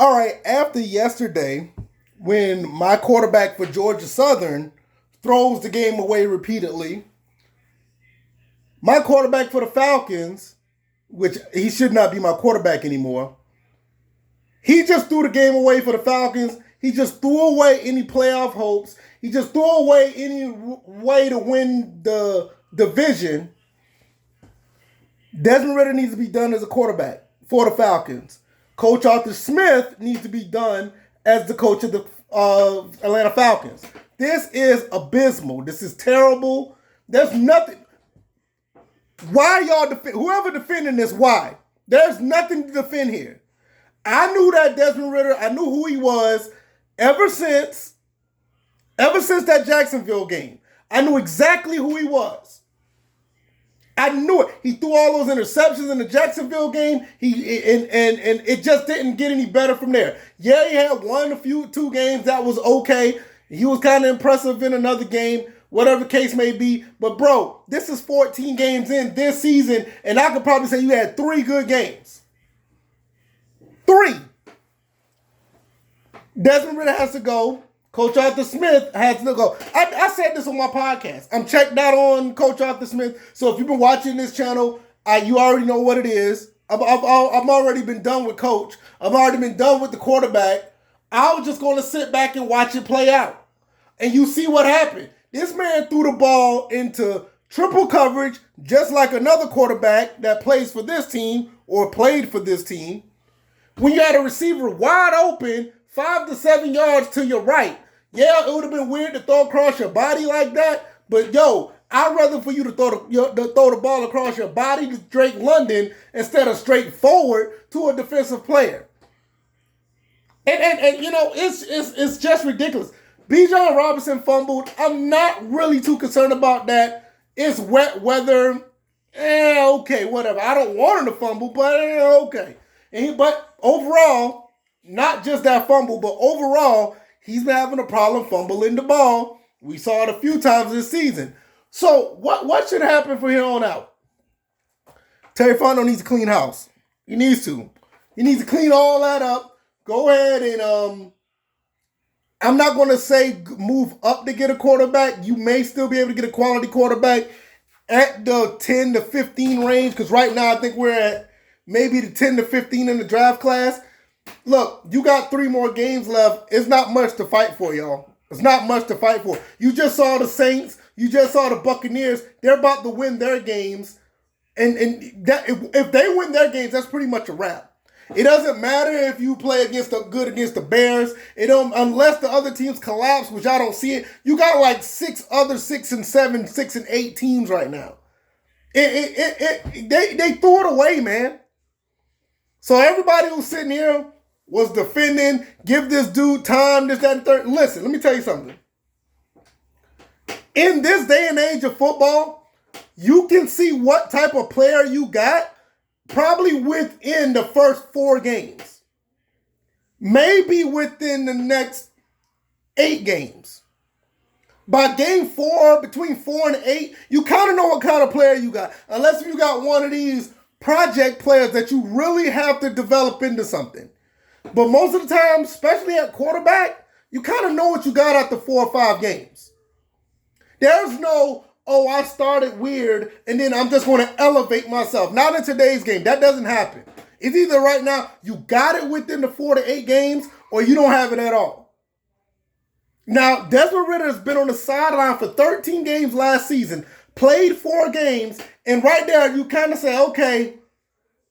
All right, after yesterday, when my quarterback for Georgia Southern throws the game away repeatedly, my quarterback for the Falcons, which he should not be my quarterback anymore, he just threw the game away for the Falcons. He just threw away any playoff hopes. He just threw away any way to win the division. Desmond Ritter needs to be done as a quarterback for the Falcons. Coach Arthur Smith needs to be done as the coach of the Atlanta Falcons. This is abysmal. This is terrible. There's nothing. Why y'all defend? Whoever defending this, why? There's nothing to defend here. I knew that Desmond Ritter. I knew who he was ever since that Jacksonville game. I knew exactly who he was. I knew it. He threw all those interceptions in the Jacksonville game. And it just didn't get any better from there. Yeah, he had two games that was okay. He was kind of impressive in another game, whatever the case may be. But bro, this is 14 games in this season, and I could probably say you had 3 good games. 3. Desmond Ritter has to go. Coach Arthur Smith has to go. I said this on my podcast. I'm checked out on Coach Arthur Smith. So if you've been watching this channel, you already know what it is. I've already been done with Coach. I've already been done with the quarterback. I was just going to sit back and watch it play out. And you see what happened. This man threw the ball into triple coverage, just like another quarterback that plays for this team or played for this team. When you had a receiver wide open, 5 to 7 yards to your right. Yeah, it would have been weird to throw across your body like that, but yo, I'd rather for you to throw the ball across your body to Drake London instead of straight forward to a defensive player. And you know, it's just ridiculous. Bijan Robinson fumbled. I'm not really too concerned about that. It's wet weather. Okay, whatever. I don't want him to fumble, but okay. But overall, not just that fumble, but overall, he's been having a problem fumbling the ball. We saw it a few times this season. So what should happen from here on out? Terry Fontenot needs to clean house. He needs to. He needs to clean all that up. Go ahead and I'm not going to say move up to get a quarterback. You may still be able to get a quality quarterback at the 10 to 15 range, because right now I think we're at maybe the 10 to 15 in the draft class. Look, you got 3 more games left. It's not much to fight for, y'all. It's not much to fight for. You just saw the Saints. You just saw the Buccaneers. They're about to win their games. And that, if they win their games, that's pretty much a wrap. It doesn't matter if you play against the Bears. Unless the other teams collapse, which I don't see it. You got like 6 other 6 and 7, 6 and 8 teams right now. They threw it away, man. So everybody who's sitting here was defending, give this dude time, this, that, and third. Listen, let me tell you something. In this day and age of football, you can see what type of player you got probably within the first 4 games. Maybe within the next 8 games. By game 4, between 4 and 8, you kind of know what kind of player you got. Unless you got one of these project players that you really have to develop into something. But most of the time, especially at quarterback, you kind of know what you got after 4 or 5 games. There's no, I started weird and then I'm just going to elevate myself. Not in today's game. That doesn't happen. It's either right now you got it within the 4 to 8 games or you don't have it at all. Now, Desmond Ritter has been on the sideline for 13 games last season, played 4 games, and right there you kind of say, okay,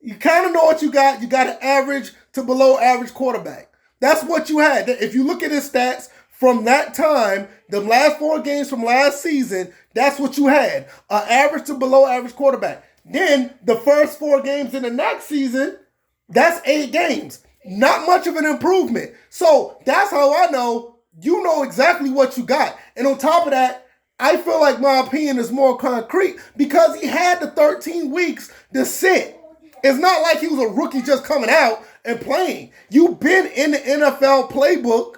you kind of know what you got. You got an average to below average quarterback. That's what you had. If you look at his stats from that time, the last 4 games from last season, that's what you had. An average to below average quarterback. Then the first 4 games in the next season, that's 8 games. Not much of an improvement. So that's how I know you know exactly what you got. And on top of that, I feel like my opinion is more concrete because he had the 13 weeks to sit. It's not like he was a rookie just coming out and playing. You've been in the NFL playbook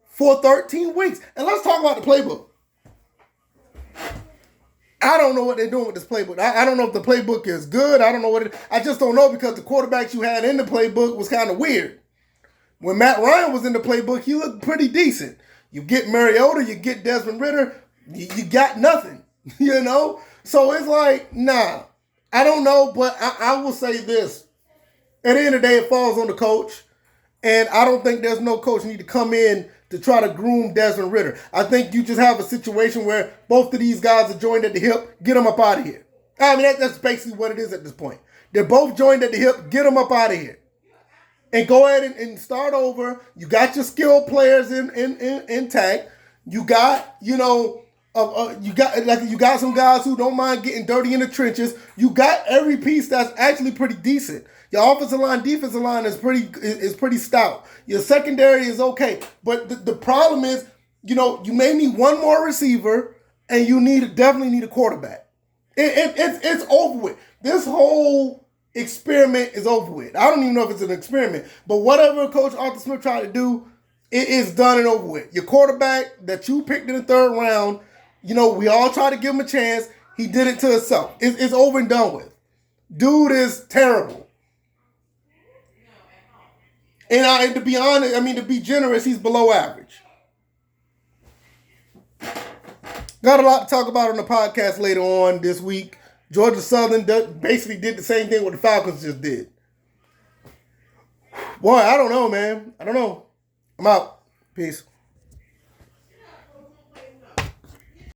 for 13 weeks. And let's talk about the playbook. I don't know what they're doing with this playbook. I don't know if the playbook is good. I don't know what it is. I just don't know because the quarterbacks you had in the playbook was kind of weird. When Matt Ryan was in the playbook, he looked pretty decent. You get Mariota, you get Desmond Ridder, you got nothing, you know? So it's like, nah, I don't know, but I will say this. At the end of the day, it falls on the coach, and I don't think there's no coach need to come in to try to groom Desmond Ridder. I think you just have a situation where both of these guys are joined at the hip, get them up out of here. I mean, that's basically what it is at this point. They're both joined at the hip, get them up out of here. And go ahead and start over. You got your skilled players intact. You got, you got some guys who don't mind getting dirty in the trenches. You got every piece that's actually pretty decent. Your offensive line, defensive line is pretty stout. Your secondary is okay. But the problem is, you may need one more receiver, and you definitely need a quarterback. It's over with. This whole experiment is over with. I don't even know if it's an experiment, but whatever Coach Arthur Smith tried to do, it is done and over with. Your quarterback that you picked in the third round, we all try to give him a chance. He did it to himself. It's over and done with. Dude is terrible. And to be honest, to be generous, he's below average. Got a lot to talk about on the podcast later on this week. Georgia Southern basically did the same thing what the Falcons just did. Boy, I don't know, man. I don't know. I'm out. Peace.